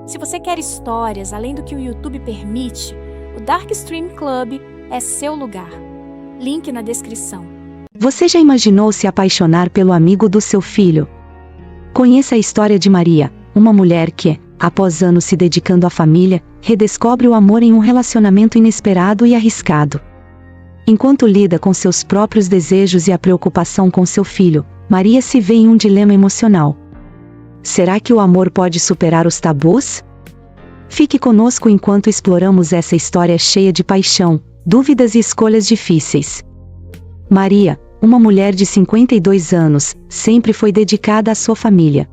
Se você quer histórias além do que o YouTube permite, o Dark Stream Club é seu lugar. Link na descrição. Você já imaginou se apaixonar pelo amigo do seu filho? Conheça a história de Maria, uma mulher que, após anos se dedicando à família, redescobre o amor em um relacionamento inesperado e arriscado. Enquanto lida com seus próprios desejos e a preocupação com seu filho, Maria se vê em um dilema emocional. Será que o amor pode superar os tabus? Fique conosco enquanto exploramos essa história cheia de paixão, dúvidas e escolhas difíceis. Maria, uma mulher de 52 anos, sempre foi dedicada à sua família.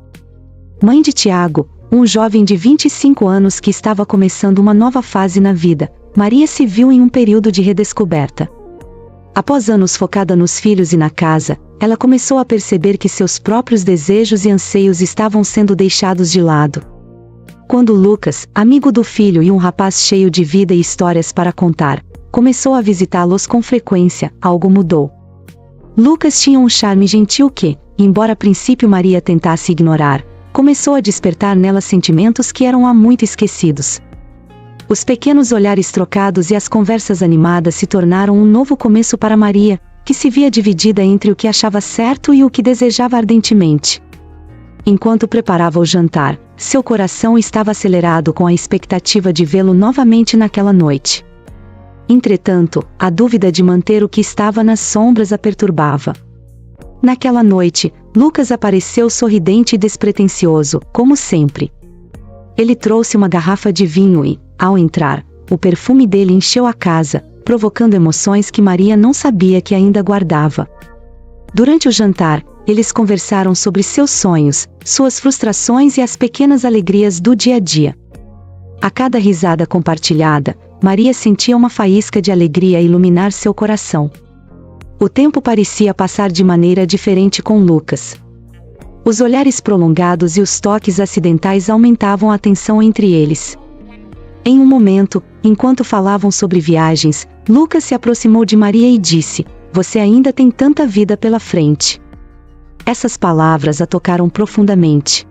Mãe de Tiago, um jovem de 25 anos que estava começando uma nova fase na vida, Maria se viu em um período de redescoberta. Após anos focada nos filhos e na casa, ela começou a perceber que seus próprios desejos e anseios estavam sendo deixados de lado. Quando Lucas, amigo do filho e um rapaz cheio de vida e histórias para contar, começou a visitá-los com frequência, algo mudou. Lucas tinha um charme gentil que, embora a princípio Maria tentasse ignorar, começou a despertar nela sentimentos que eram há muito esquecidos. Os pequenos olhares trocados e as conversas animadas se tornaram um novo começo para Maria, que se via dividida entre o que achava certo e o que desejava ardentemente. Enquanto preparava o jantar, seu coração estava acelerado com a expectativa de vê-lo novamente naquela noite. Entretanto, a dúvida de manter o que estava nas sombras a perturbava. Naquela noite, Lucas apareceu sorridente e despretensioso, como sempre. Ele trouxe uma garrafa de vinho e, ao entrar, o perfume dele encheu a casa, provocando emoções que Maria não sabia que ainda guardava. Durante o jantar, eles conversaram sobre seus sonhos, suas frustrações e as pequenas alegrias do dia a dia. A cada risada compartilhada, Maria sentia uma faísca de alegria iluminar seu coração. O tempo parecia passar de maneira diferente com Lucas. Os olhares prolongados e os toques acidentais aumentavam a tensão entre eles. Em um momento, enquanto falavam sobre viagens, Lucas se aproximou de Maria e disse: "Você ainda tem tanta vida pela frente." Essas palavras a tocaram profundamente.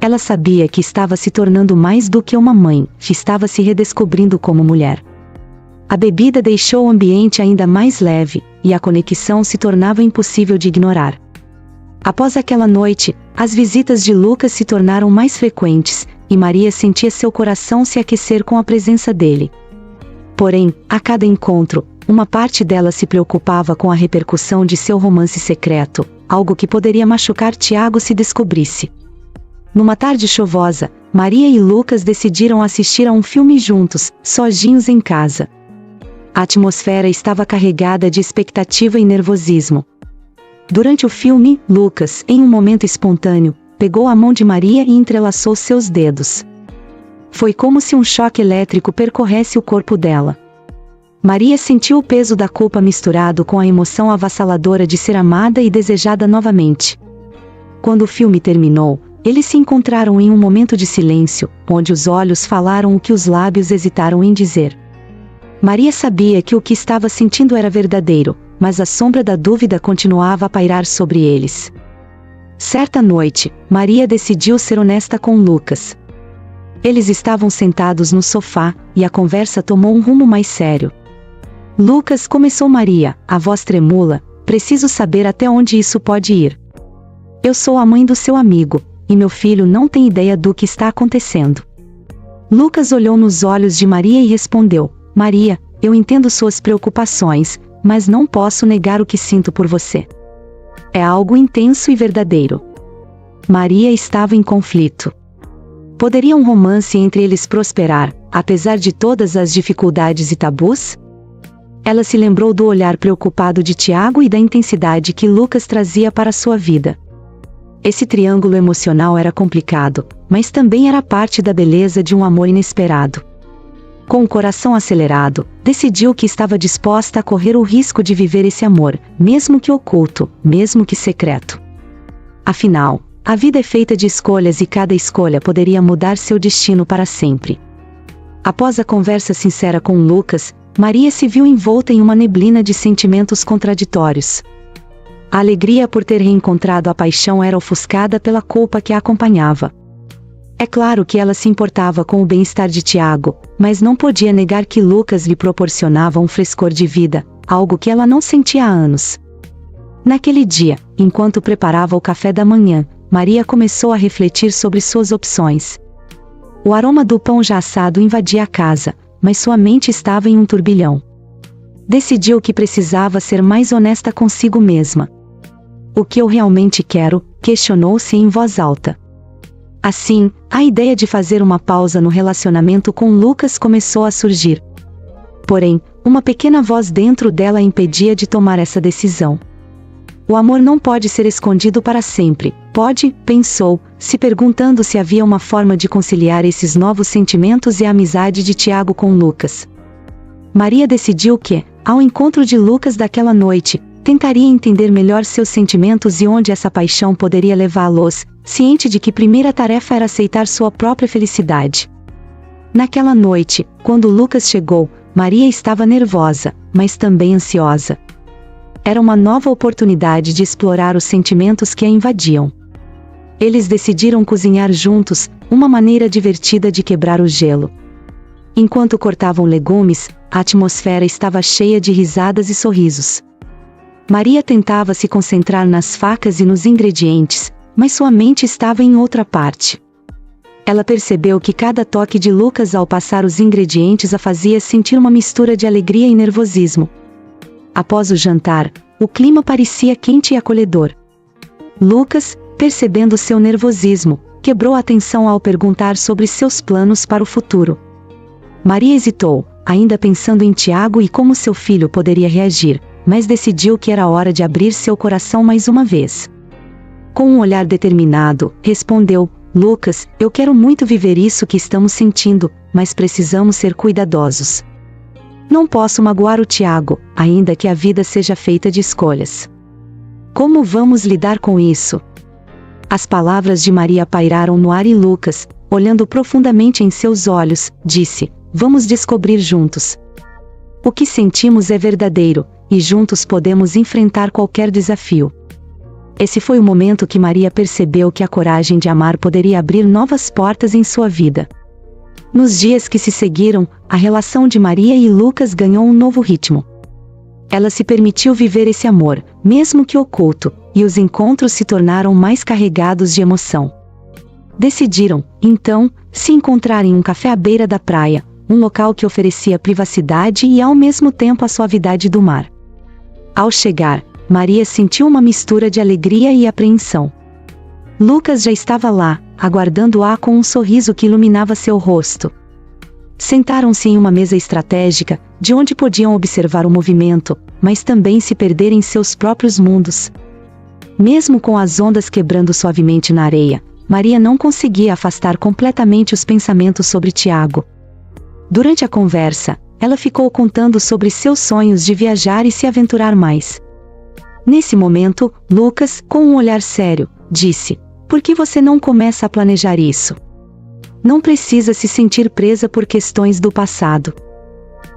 Ela sabia que estava se tornando mais do que uma mãe, que estava se redescobrindo como mulher. A bebida deixou o ambiente ainda mais leve, e a conexão se tornava impossível de ignorar. Após aquela noite, as visitas de Lucas se tornaram mais frequentes, e Maria sentia seu coração se aquecer com a presença dele. Porém, a cada encontro, uma parte dela se preocupava com a repercussão de seu romance secreto, algo que poderia machucar Tiago se descobrisse. Numa tarde chuvosa, Maria e Lucas decidiram assistir a um filme juntos, sozinhos em casa. A atmosfera estava carregada de expectativa e nervosismo. Durante o filme, Lucas, em um momento espontâneo, pegou a mão de Maria e entrelaçou seus dedos. Foi como se um choque elétrico percorresse o corpo dela. Maria sentiu o peso da culpa misturado com a emoção avassaladora de ser amada e desejada novamente. Quando o filme terminou, eles se encontraram em um momento de silêncio, onde os olhos falaram o que os lábios hesitaram em dizer. Maria sabia que o que estava sentindo era verdadeiro, mas a sombra da dúvida continuava a pairar sobre eles. Certa noite, Maria decidiu ser honesta com Lucas. Eles estavam sentados no sofá, e a conversa tomou um rumo mais sério. Lucas, começou Maria, a voz tremula, preciso saber até onde isso pode ir. Eu sou a mãe do seu amigo, e meu filho não tem ideia do que está acontecendo. Lucas olhou nos olhos de Maria e respondeu: Maria, eu entendo suas preocupações, mas não posso negar o que sinto por você. É algo intenso e verdadeiro. Maria estava em conflito. Poderia um romance entre eles prosperar, apesar de todas as dificuldades e tabus? Ela se lembrou do olhar preocupado de Tiago e da intensidade que Lucas trazia para sua vida. Esse triângulo emocional era complicado, mas também era parte da beleza de um amor inesperado. Com o coração acelerado, decidiu que estava disposta a correr o risco de viver esse amor, mesmo que oculto, mesmo que secreto. Afinal, a vida é feita de escolhas e cada escolha poderia mudar seu destino para sempre. Após a conversa sincera com Lucas, Maria se viu envolta em uma neblina de sentimentos contraditórios. A alegria por ter reencontrado a paixão era ofuscada pela culpa que a acompanhava. É claro que ela se importava com o bem-estar de Tiago, mas não podia negar que Lucas lhe proporcionava um frescor de vida, algo que ela não sentia há anos. Naquele dia, enquanto preparava o café da manhã, Maria começou a refletir sobre suas opções. O aroma do pão já assado invadia a casa, mas sua mente estava em um turbilhão. Decidiu que precisava ser mais honesta consigo mesma. O que eu realmente quero? Questionou-se em voz alta. Assim, a ideia de fazer uma pausa no relacionamento com Lucas começou a surgir. Porém, uma pequena voz dentro dela a impedia de tomar essa decisão. O amor não pode ser escondido para sempre, pode, pensou, se perguntando se havia uma forma de conciliar esses novos sentimentos e a amizade de Tiago com Lucas. Maria decidiu que, ao encontro de Lucas daquela noite, tentaria entender melhor seus sentimentos e onde essa paixão poderia levá-los, ciente de que primeira tarefa era aceitar sua própria felicidade. Naquela noite, quando Lucas chegou, Maria estava nervosa, mas também ansiosa. Era uma nova oportunidade de explorar os sentimentos que a invadiam. Eles decidiram cozinhar juntos, uma maneira divertida de quebrar o gelo. Enquanto cortavam legumes, a atmosfera estava cheia de risadas e sorrisos. Maria tentava se concentrar nas facas e nos ingredientes, mas sua mente estava em outra parte. Ela percebeu que cada toque de Lucas ao passar os ingredientes a fazia sentir uma mistura de alegria e nervosismo. Após o jantar, o clima parecia quente e acolhedor. Lucas, percebendo seu nervosismo, quebrou a tensão ao perguntar sobre seus planos para o futuro. Maria hesitou, ainda pensando em Tiago e como seu filho poderia reagir, mas decidiu que era hora de abrir seu coração mais uma vez. Com um olhar determinado, respondeu: Lucas, eu quero muito viver isso que estamos sentindo, mas precisamos ser cuidadosos. Não posso magoar o Tiago, ainda que a vida seja feita de escolhas. Como vamos lidar com isso? As palavras de Maria pairaram no ar e Lucas, olhando profundamente em seus olhos, disse: vamos descobrir juntos. O que sentimos é verdadeiro, e juntos podemos enfrentar qualquer desafio. Esse foi o momento que Maria percebeu que a coragem de amar poderia abrir novas portas em sua vida. Nos dias que se seguiram, a relação de Maria e Lucas ganhou um novo ritmo. Ela se permitiu viver esse amor, mesmo que oculto, e os encontros se tornaram mais carregados de emoção. Decidiram, então, se encontrar em um café à beira da praia, um local que oferecia privacidade e ao mesmo tempo a suavidade do mar. Ao chegar, Maria sentiu uma mistura de alegria e apreensão. Lucas já estava lá, aguardando-a com um sorriso que iluminava seu rosto. Sentaram-se em uma mesa estratégica, de onde podiam observar o movimento, mas também se perder em seus próprios mundos. Mesmo com as ondas quebrando suavemente na areia, Maria não conseguia afastar completamente os pensamentos sobre Tiago. Durante a conversa, ela ficou contando sobre seus sonhos de viajar e se aventurar mais. Nesse momento, Lucas, com um olhar sério, disse: por que você não começa a planejar isso? Não precisa se sentir presa por questões do passado.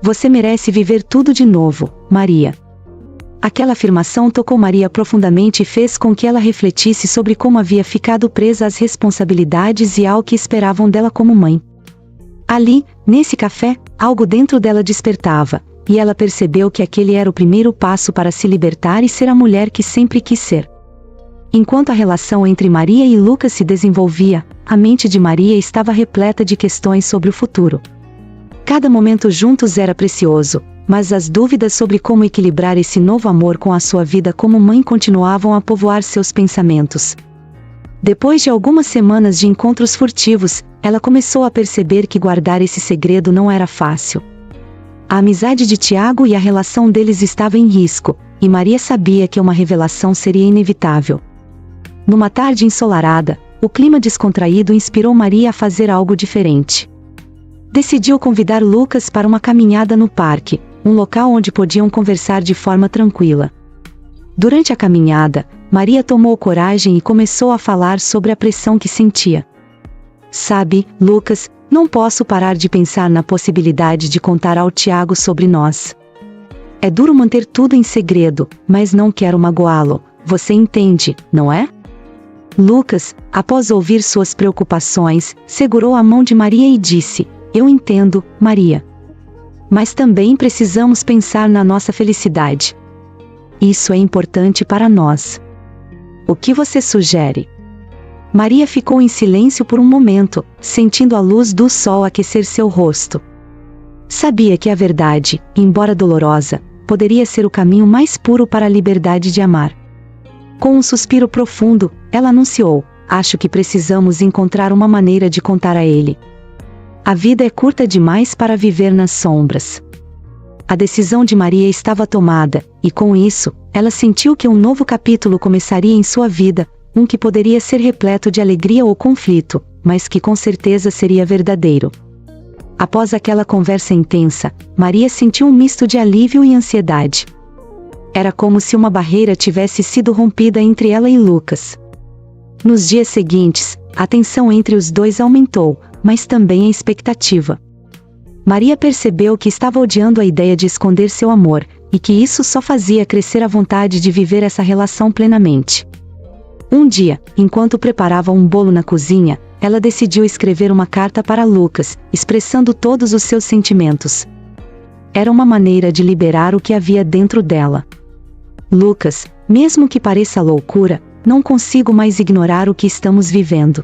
Você merece viver tudo de novo, Maria. Aquela afirmação tocou Maria profundamente e fez com que ela refletisse sobre como havia ficado presa às responsabilidades e ao que esperavam dela como mãe. Ali, nesse café, algo dentro dela despertava, e ela percebeu que aquele era o primeiro passo para se libertar e ser a mulher que sempre quis ser. Enquanto a relação entre Maria e Lucas se desenvolvia, a mente de Maria estava repleta de questões sobre o futuro. Cada momento juntos era precioso, mas as dúvidas sobre como equilibrar esse novo amor com a sua vida como mãe continuavam a povoar seus pensamentos. Depois de algumas semanas de encontros furtivos, ela começou a perceber que guardar esse segredo não era fácil. A amizade de Tiago e a relação deles estava em risco, e Maria sabia que uma revelação seria inevitável. Numa tarde ensolarada, o clima descontraído inspirou Maria a fazer algo diferente. Decidiu convidar Lucas para uma caminhada no parque, um local onde podiam conversar de forma tranquila. Durante a caminhada, Maria tomou coragem e começou a falar sobre a pressão que sentia. Sabe, Lucas, não posso parar de pensar na possibilidade de contar ao Tiago sobre nós. É duro manter tudo em segredo, mas não quero magoá-lo, você entende, não é? Lucas, após ouvir suas preocupações, segurou a mão de Maria e disse: "Eu entendo, Maria. Mas também precisamos pensar na nossa felicidade. Isso é importante para nós. O que você sugere?" Maria ficou em silêncio por um momento, sentindo a luz do sol aquecer seu rosto. Sabia que a verdade, embora dolorosa, poderia ser o caminho mais puro para a liberdade de amar. Com um suspiro profundo, ela anunciou: "Acho que precisamos encontrar uma maneira de contar a ele. A vida é curta demais para viver nas sombras." A decisão de Maria estava tomada, e com isso, ela sentiu que um novo capítulo começaria em sua vida, um que poderia ser repleto de alegria ou conflito, mas que com certeza seria verdadeiro. Após aquela conversa intensa, Maria sentiu um misto de alívio e ansiedade. Era como se uma barreira tivesse sido rompida entre ela e Lucas. Nos dias seguintes, a tensão entre os dois aumentou, mas também a expectativa. Maria percebeu que estava odiando a ideia de esconder seu amor, e que isso só fazia crescer a vontade de viver essa relação plenamente. Um dia, enquanto preparava um bolo na cozinha, ela decidiu escrever uma carta para Lucas, expressando todos os seus sentimentos. Era uma maneira de liberar o que havia dentro dela. "Lucas, mesmo que pareça loucura, não consigo mais ignorar o que estamos vivendo.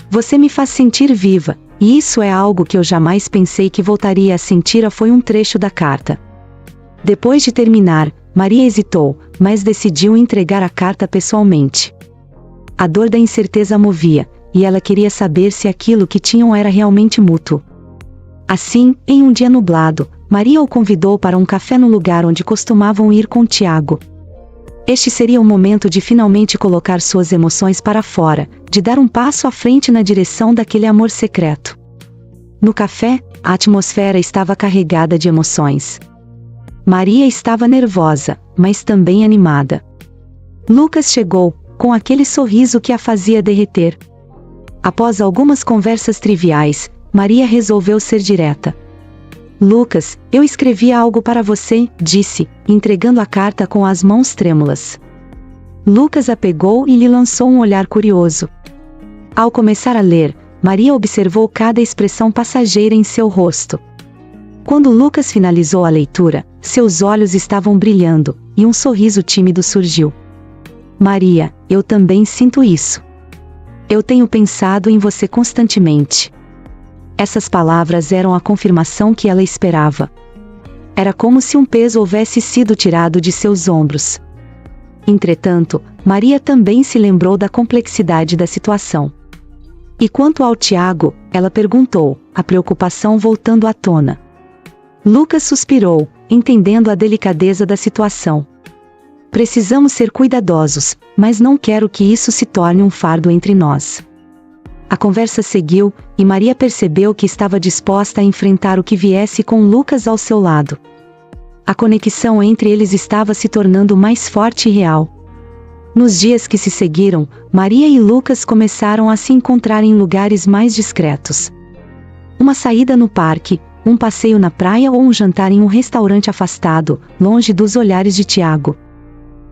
Você me faz sentir viva, e isso é algo que eu jamais pensei que voltaria a sentir." Foi um trecho da carta. Depois de terminar, Maria hesitou, mas decidiu entregar a carta pessoalmente. A dor da incerteza a movia, e ela queria saber se aquilo que tinham era realmente mútuo. Assim, em um dia nublado, Maria o convidou para um café no lugar onde costumavam ir com Tiago. Este seria o momento de finalmente colocar suas emoções para fora, de dar um passo à frente na direção daquele amor secreto. No café, a atmosfera estava carregada de emoções. Maria estava nervosa, mas também animada. Lucas chegou, com aquele sorriso que a fazia derreter. Após algumas conversas triviais, Maria resolveu ser direta. "Lucas, eu escrevi algo para você", disse, entregando a carta com as mãos trêmulas. Lucas a pegou e lhe lançou um olhar curioso. Ao começar a ler, Maria observou cada expressão passageira em seu rosto. Quando Lucas finalizou a leitura, seus olhos estavam brilhando, e um sorriso tímido surgiu. "Maria, eu também sinto isso. Eu tenho pensado em você constantemente." Essas palavras eram a confirmação que ela esperava. Era como se um peso houvesse sido tirado de seus ombros. Entretanto, Maria também se lembrou da complexidade da situação. E quanto ao Tiago, ela perguntou, a preocupação voltando à tona. Lucas suspirou, entendendo a delicadeza da situação. "Precisamos ser cuidadosos, mas não quero que isso se torne um fardo entre nós." A conversa seguiu, e Maria percebeu que estava disposta a enfrentar o que viesse com Lucas ao seu lado. A conexão entre eles estava se tornando mais forte e real. Nos dias que se seguiram, Maria e Lucas começaram a se encontrar em lugares mais discretos. Uma saída no parque, um passeio na praia ou um jantar em um restaurante afastado, longe dos olhares de Tiago.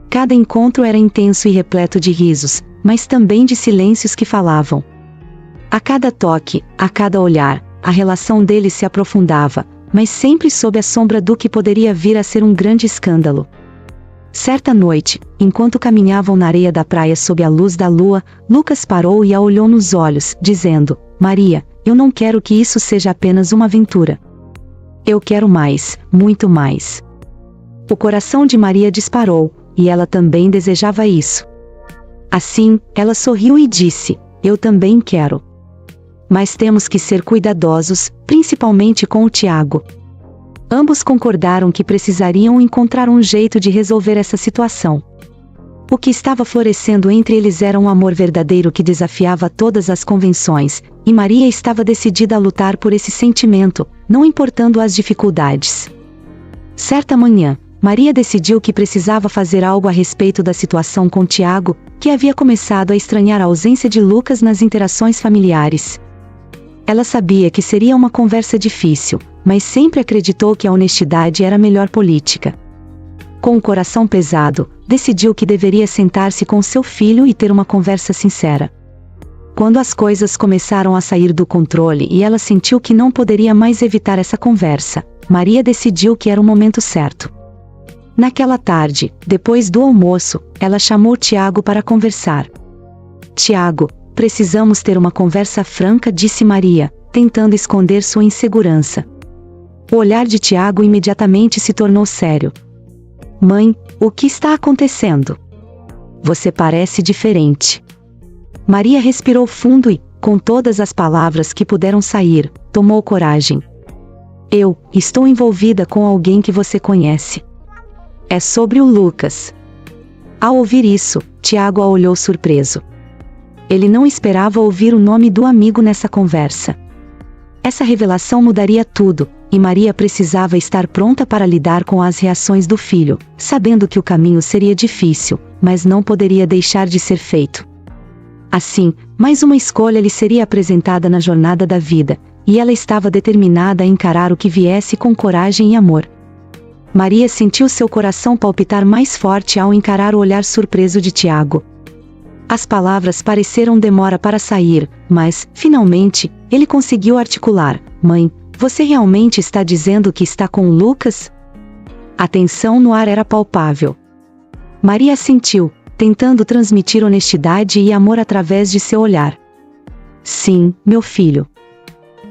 Cada encontro era intenso e repleto de risos, mas também de silêncios que falavam. A cada toque, a cada olhar, a relação deles se aprofundava, mas sempre sob a sombra do que poderia vir a ser um grande escândalo. Certa noite, enquanto caminhavam na areia da praia sob a luz da lua, Lucas parou e a olhou nos olhos, dizendo: "Maria, eu não quero que isso seja apenas uma aventura. Eu quero mais, muito mais." O coração de Maria disparou, e ela também desejava isso. Assim, ela sorriu e disse: "Eu também quero. Mas temos que ser cuidadosos, principalmente com o Tiago." Ambos concordaram que precisariam encontrar um jeito de resolver essa situação. O que estava florescendo entre eles era um amor verdadeiro que desafiava todas as convenções, e Maria estava decidida a lutar por esse sentimento, não importando as dificuldades. Certa manhã, Maria decidiu que precisava fazer algo a respeito da situação com Tiago, que havia começado a estranhar a ausência de Lucas nas interações familiares. Ela sabia que seria uma conversa difícil, mas sempre acreditou que a honestidade era a melhor política. Com o coração pesado, decidiu que deveria sentar-se com seu filho e ter uma conversa sincera. Quando as coisas começaram a sair do controle e ela sentiu que não poderia mais evitar essa conversa, Maria decidiu que era o momento certo. Naquela tarde, depois do almoço, ela chamou Tiago para conversar. Tiago, precisamos ter uma conversa franca, disse Maria, tentando esconder sua insegurança. O olhar de Tiago imediatamente se tornou sério. Mãe, o que está acontecendo? Você parece diferente. Maria respirou fundo e, com todas as palavras que puderam sair, tomou coragem. Eu estou envolvida com alguém que você conhece. É sobre o Lucas. Ao ouvir isso, Tiago a olhou surpreso. Ele não esperava ouvir o nome do amigo nessa conversa. Essa revelação mudaria tudo, e Maria precisava estar pronta para lidar com as reações do filho, sabendo que o caminho seria difícil, mas não poderia deixar de ser feito. Assim, mais uma escolha lhe seria apresentada na jornada da vida, e ela estava determinada a encarar o que viesse com coragem e amor. Maria sentiu seu coração palpitar mais forte ao encarar o olhar surpreso de Tiago. As palavras pareceram demora para sair, mas, finalmente, ele conseguiu articular. Mãe, você realmente está dizendo que está com o Lucas? A tensão no ar era palpável. Maria sentiu, tentando transmitir honestidade e amor através de seu olhar. Sim, meu filho.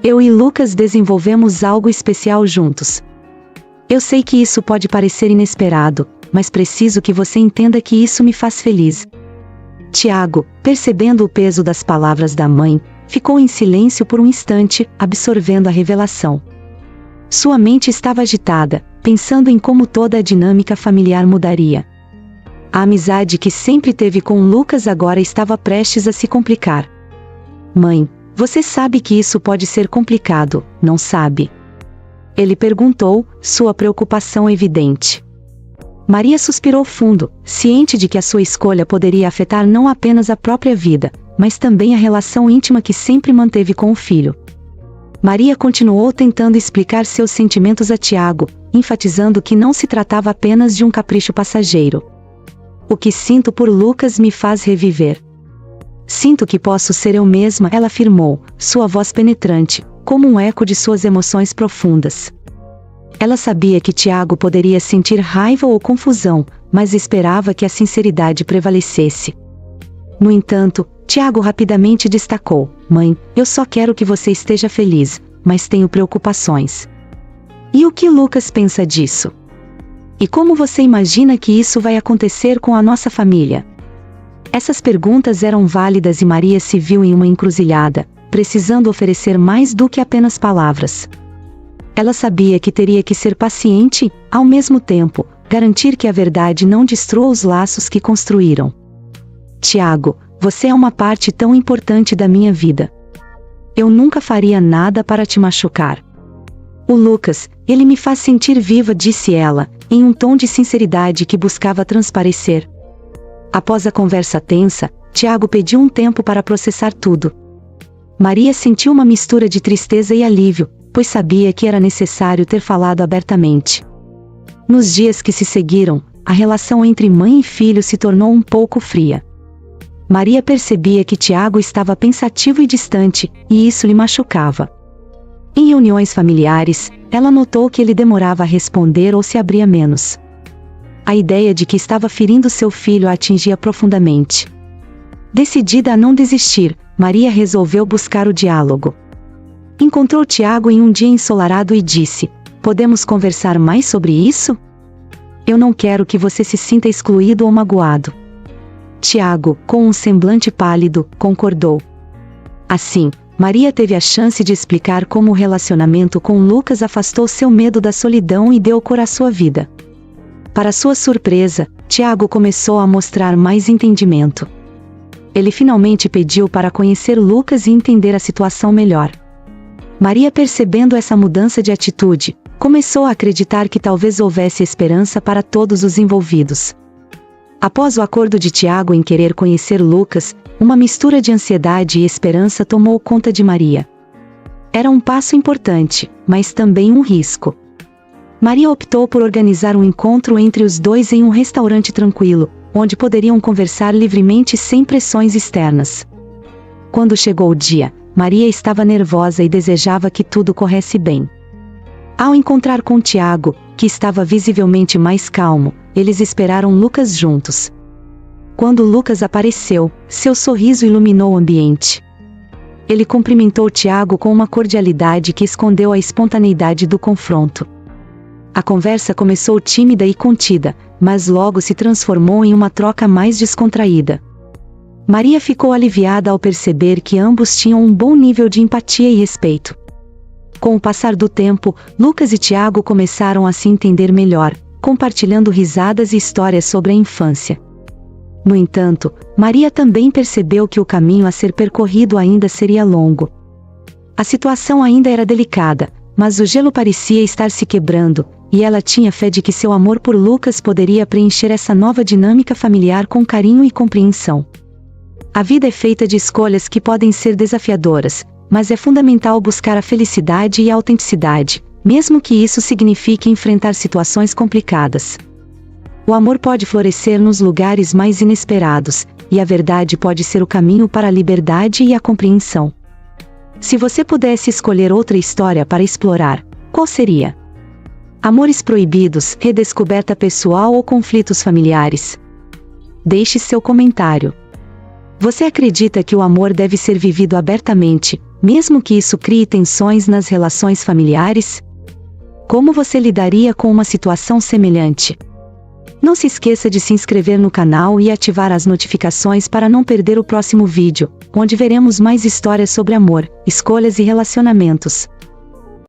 Eu e Lucas desenvolvemos algo especial juntos. Eu sei que isso pode parecer inesperado, mas preciso que você entenda que isso me faz feliz. Tiago, percebendo o peso das palavras da mãe, ficou em silêncio por um instante, absorvendo a revelação. Sua mente estava agitada, pensando em como toda a dinâmica familiar mudaria. A amizade que sempre teve com Lucas agora estava prestes a se complicar. Mãe, você sabe que isso pode ser complicado, não sabe? Ele perguntou, sua preocupação evidente. Maria suspirou fundo, ciente de que a sua escolha poderia afetar não apenas a própria vida, mas também a relação íntima que sempre manteve com o filho. Maria continuou tentando explicar seus sentimentos a Tiago, enfatizando que não se tratava apenas de um capricho passageiro. O que sinto por Lucas me faz reviver. Sinto que posso ser eu mesma, ela afirmou, sua voz penetrante, como um eco de suas emoções profundas. Ela sabia que Tiago poderia sentir raiva ou confusão, mas esperava que a sinceridade prevalecesse. No entanto, Tiago rapidamente destacou: Mãe, eu só quero que você esteja feliz, mas tenho preocupações. E o que Lucas pensa disso? E como você imagina que isso vai acontecer com a nossa família? Essas perguntas eram válidas e Maria se viu em uma encruzilhada, precisando oferecer mais do que apenas palavras. Ela sabia que teria que ser paciente, ao mesmo tempo, garantir que a verdade não destrua os laços que construíram. Tiago, você é uma parte tão importante da minha vida. Eu nunca faria nada para te machucar. O Lucas, ele me faz sentir viva, disse ela, em um tom de sinceridade que buscava transparecer. Após a conversa tensa, Tiago pediu um tempo para processar tudo. Maria sentiu uma mistura de tristeza e alívio, pois sabia que era necessário ter falado abertamente. Nos dias que se seguiram, a relação entre mãe e filho se tornou um pouco fria. Maria percebia que Tiago estava pensativo e distante, e isso lhe machucava. Em reuniões familiares, ela notou que ele demorava a responder ou se abria menos. A ideia de que estava ferindo seu filho a atingia profundamente. Decidida a não desistir, Maria resolveu buscar o diálogo. Encontrou Tiago em um dia ensolarado e disse: Podemos conversar mais sobre isso? Eu não quero que você se sinta excluído ou magoado. Tiago, com um semblante pálido, concordou. Assim, Maria teve a chance de explicar como o relacionamento com Lucas afastou seu medo da solidão e deu cor à sua vida. Para sua surpresa, Tiago começou a mostrar mais entendimento. Ele finalmente pediu para conhecer Lucas e entender a situação melhor. Maria, percebendo essa mudança de atitude, começou a acreditar que talvez houvesse esperança para todos os envolvidos. Após o acordo de Tiago em querer conhecer Lucas, uma mistura de ansiedade e esperança tomou conta de Maria. Era um passo importante, mas também um risco. Maria optou por organizar um encontro entre os dois em um restaurante tranquilo, onde poderiam conversar livremente sem pressões externas. Quando chegou o dia, Maria estava nervosa e desejava que tudo corresse bem. Ao encontrar com Tiago, que estava visivelmente mais calmo, eles esperaram Lucas juntos. Quando Lucas apareceu, seu sorriso iluminou o ambiente. Ele cumprimentou Tiago com uma cordialidade que escondeu a espontaneidade do confronto. A conversa começou tímida e contida, mas logo se transformou em uma troca mais descontraída. Maria ficou aliviada ao perceber que ambos tinham um bom nível de empatia e respeito. Com o passar do tempo, Lucas e Tiago começaram a se entender melhor, compartilhando risadas e histórias sobre a infância. No entanto, Maria também percebeu que o caminho a ser percorrido ainda seria longo. A situação ainda era delicada, mas o gelo parecia estar se quebrando, e ela tinha fé de que seu amor por Lucas poderia preencher essa nova dinâmica familiar com carinho e compreensão. A vida é feita de escolhas que podem ser desafiadoras, mas é fundamental buscar a felicidade e a autenticidade, mesmo que isso signifique enfrentar situações complicadas. O amor pode florescer nos lugares mais inesperados, e a verdade pode ser o caminho para a liberdade e a compreensão. Se você pudesse escolher outra história para explorar, qual seria? Amores proibidos, redescoberta pessoal ou conflitos familiares? Deixe seu comentário. Você acredita que o amor deve ser vivido abertamente, mesmo que isso crie tensões nas relações familiares? Como você lidaria com uma situação semelhante? Não se esqueça de se inscrever no canal e ativar as notificações para não perder o próximo vídeo, onde veremos mais histórias sobre amor, escolhas e relacionamentos.